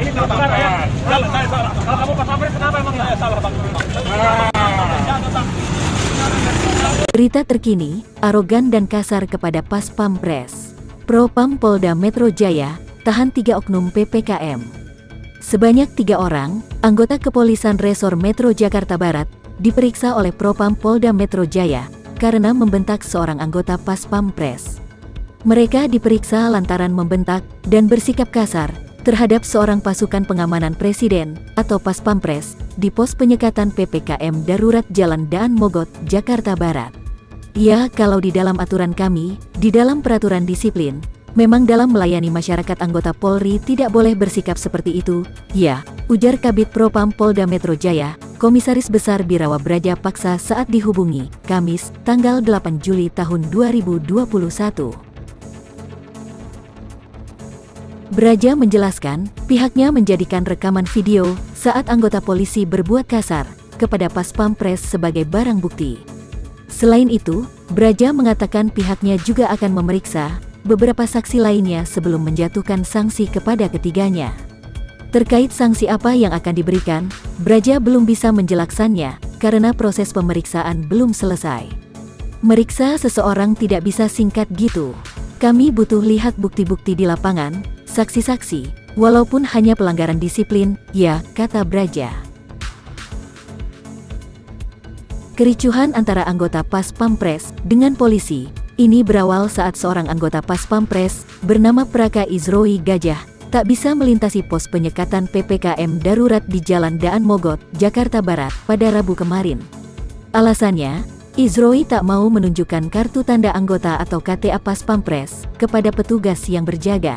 ini pelanggaran ya. Saya salah. Kalau kamu pas pampres kenapa emang ya? Salah Bang. Berita terkini, arogan dan kasar kepada Pas Pampres. Propam Polda Metro Jaya, tahan 3 oknum PPKM. Sebanyak 3 orang, anggota Kepolisian Resor Metro Jakarta Barat, diperiksa oleh Propam Polda Metro Jaya, karena membentak seorang anggota Pas Pampres. Mereka diperiksa lantaran membentak dan bersikap kasar terhadap seorang pasukan pengamanan Presiden, atau Pas Pampres, di pos penyekatan PPKM Darurat Jalan Daan Mogot, Jakarta Barat. Ya, kalau di dalam aturan kami, di dalam peraturan disiplin, memang dalam melayani masyarakat anggota Polri tidak boleh bersikap seperti itu, ya, ujar Kabid Propam Polda Metro Jaya, Komisaris Besar Birawa Braja Paksa saat dihubungi, Kamis, tanggal 8 Juli tahun 2021. Braja menjelaskan, pihaknya menjadikan rekaman video saat anggota polisi berbuat kasar kepada Pas Pampres sebagai barang bukti. Selain itu, Braja mengatakan pihaknya juga akan memeriksa beberapa saksi lainnya sebelum menjatuhkan sanksi kepada ketiganya. Terkait sanksi apa yang akan diberikan, Braja belum bisa menjelaskannya karena proses pemeriksaan belum selesai. Meriksa seseorang tidak bisa singkat gitu. Kami butuh lihat bukti-bukti di lapangan, saksi-saksi, walaupun hanya pelanggaran disiplin, ya, kata Braja. Kericuhan antara anggota Pas Pampres dengan polisi ini berawal saat seorang anggota Pas Pampres bernama Praka Izroi Gajah tak bisa melintasi pos penyekatan PPKM darurat di Jalan Daan Mogot, Jakarta Barat pada Rabu kemarin. Alasannya, Izroi tak mau menunjukkan kartu tanda anggota atau KTA Pas Pampres kepada petugas yang berjaga.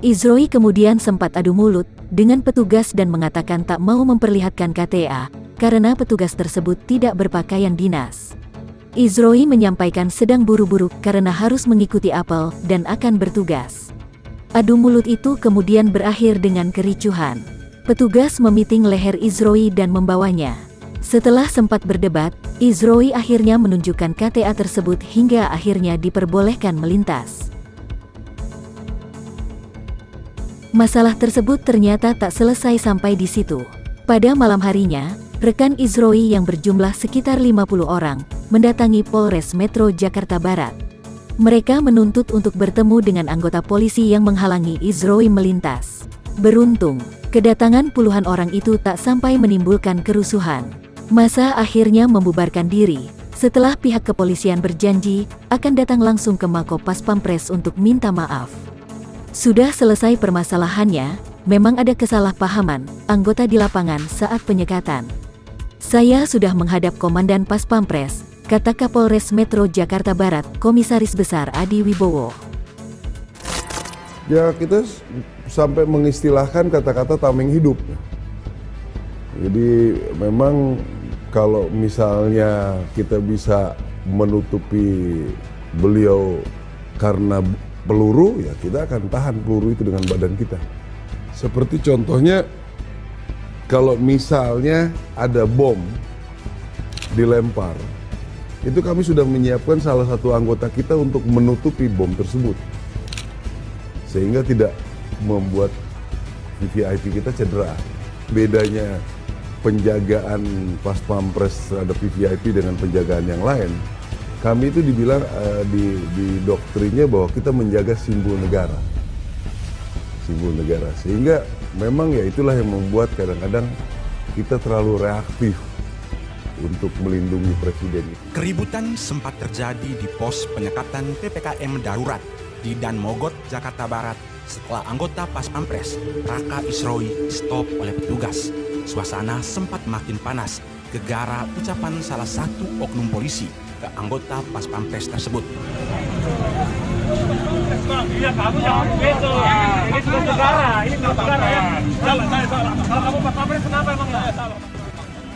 Izroi kemudian sempat adu mulut dengan petugas dan mengatakan tak mau memperlihatkan KTA karena petugas tersebut tidak berpakaian dinas. Izroi menyampaikan sedang buru-buru karena harus mengikuti apel dan akan bertugas. Adu mulut itu kemudian berakhir dengan kericuhan. Petugas memiting leher Izroi dan membawanya. Setelah sempat berdebat, Izroi akhirnya menunjukkan KTA tersebut hingga akhirnya diperbolehkan melintas. Masalah tersebut ternyata tak selesai sampai di situ. Pada malam harinya, rekan Izroi yang berjumlah sekitar 50 orang mendatangi Polres Metro Jakarta Barat. Mereka menuntut untuk bertemu dengan anggota polisi yang menghalangi Izroi melintas. Beruntung, kedatangan puluhan orang itu tak sampai menimbulkan kerusuhan. Massa akhirnya membubarkan diri setelah pihak kepolisian berjanji akan datang langsung ke Mako Pas Pampres untuk minta maaf. Sudah selesai permasalahannya, memang ada kesalahpahaman anggota di lapangan saat penyekatan. Saya sudah menghadap Komandan Pas Pampres, kata Kapolres Metro Jakarta Barat, Komisaris Besar Adi Wibowo. Ya, kita sampai mengistilahkan kata-kata tameng hidup. Jadi memang kalau misalnya kita bisa menutupi beliau karena peluru, ya kita akan tahan peluru itu dengan badan kita. Seperti contohnya, kalau misalnya ada bom dilempar, itu kami sudah menyiapkan salah satu anggota kita untuk menutupi bom tersebut. Sehingga tidak membuat VVIP kita cedera. Bedanya penjagaan Pas Pampres terhadap VVIP dengan penjagaan yang lain, kami itu dibilang di doktrinnya bahwa kita menjaga simbol negara. Simbol negara. Sehingga memang ya itulah yang membuat kadang-kadang kita terlalu reaktif untuk melindungi presiden. Keributan sempat terjadi di pos penyekatan PPKM darurat di Daan Mogot, Jakarta Barat setelah anggota Pas Pampres, Praka Izroi, stop oleh petugas. Suasana sempat makin panas gegara ucapan salah satu oknum polisi ke anggota Pas Pampres tersebut. Iya, kamu jangan begitu. Ini tugas negara, ini tugas negara ya. Saya salah. Kalau kamu Pas Pampres kenapa emang ya? Salah.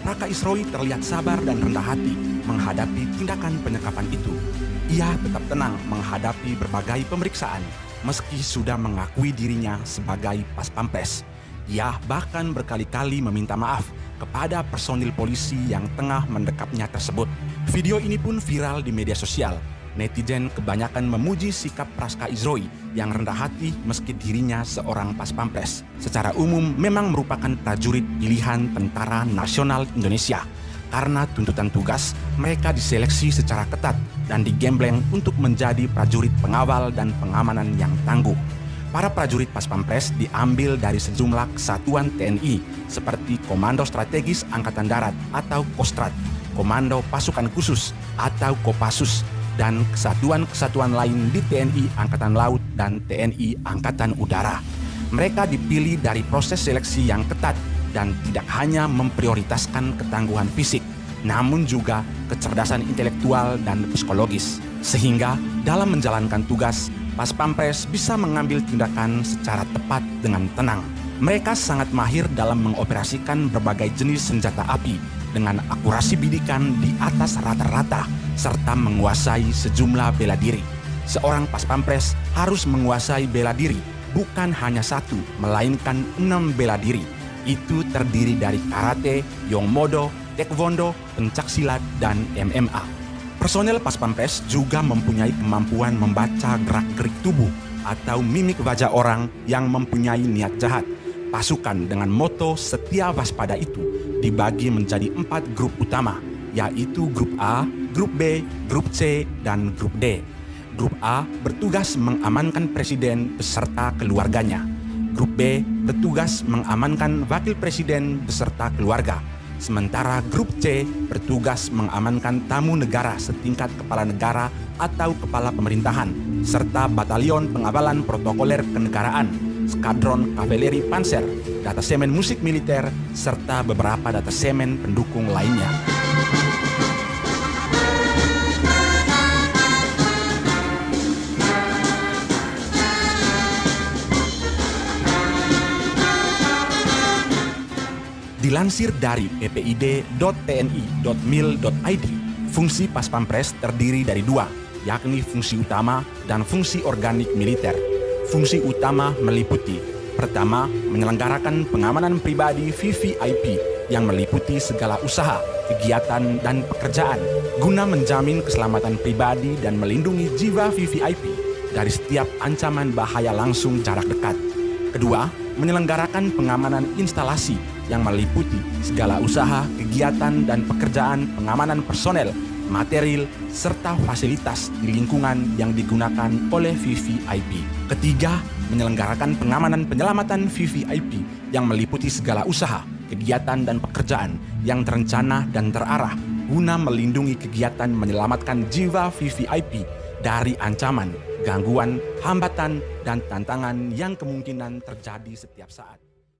Praka Izroi terlihat sabar dan rendah hati menghadapi tindakan penyekapan itu. Ia tetap tenang menghadapi berbagai pemeriksaan meski sudah mengakui dirinya sebagai Pas Pampres. Ia bahkan berkali-kali meminta maaf kepada personil polisi yang tengah mendekapnya tersebut. Video ini pun viral di media sosial. netizen kebanyakan memuji sikap Praska Isroi yang rendah hati meski dirinya seorang pas pampres. Secara umum memang merupakan prajurit pilihan Tentara Nasional Indonesia. Karena tuntutan tugas, mereka diseleksi secara ketat dan digembleng untuk menjadi prajurit pengawal dan pengamanan yang tangguh. Para prajurit pas pampres diambil dari sejumlah kesatuan TNI seperti Komando Strategis Angkatan Darat atau Kostrad, Komando Pasukan Khusus atau Kopassus, dan kesatuan-kesatuan lain di TNI Angkatan Laut dan TNI Angkatan Udara. Mereka dipilih dari proses seleksi yang ketat dan tidak hanya memprioritaskan ketangguhan fisik, namun juga kecerdasan intelektual dan psikologis. Sehingga dalam menjalankan tugas, Pas Pampres bisa mengambil tindakan secara tepat dengan tenang. Mereka sangat mahir dalam mengoperasikan berbagai jenis senjata api dengan akurasi bidikan di atas rata-rata serta menguasai sejumlah bela diri. Seorang Pas Pampres harus menguasai bela diri, bukan hanya satu, melainkan 6 bela diri. Itu terdiri dari karate, yongmodo, taekwondo, pencaksilat, dan MMA. Personel Pas Pampres juga mempunyai kemampuan membaca gerak-gerik tubuh atau mimik wajah orang yang mempunyai niat jahat. Pasukan dengan moto setia waspada itu dibagi menjadi 4 grup utama, yaitu Grup A, Grup B, Grup C, dan Grup D. Grup A bertugas mengamankan presiden beserta keluarganya. Grup B bertugas mengamankan wakil presiden beserta keluarga. Sementara Grup C bertugas mengamankan tamu negara setingkat kepala negara atau kepala pemerintahan, serta batalion pengawalan protokoler kenegaraan, skadron kavaleri panser, datasemen musik militer, serta beberapa datasemen pendukung lainnya. Dilansir dari ppid.tni.mil.id, fungsi Pas Pampres terdiri dari 2, yakni fungsi utama dan fungsi organik militer. Fungsi utama meliputi: pertama, menyelenggarakan pengamanan pribadi VVIP yang meliputi segala usaha, kegiatan, dan pekerjaan guna menjamin keselamatan pribadi dan melindungi jiwa VVIP dari setiap ancaman bahaya langsung jarak dekat. Kedua, menyelenggarakan pengamanan instalasi yang meliputi segala usaha, kegiatan, dan pekerjaan pengamanan personel, material, serta fasilitas di lingkungan yang digunakan oleh VVIP. Ketiga, menyelenggarakan pengamanan penyelamatan VVIP yang meliputi segala usaha, kegiatan, dan pekerjaan yang terencana dan terarah guna melindungi kegiatan menyelamatkan jiwa VVIP dari ancaman, gangguan, hambatan, dan tantangan yang kemungkinan terjadi setiap saat.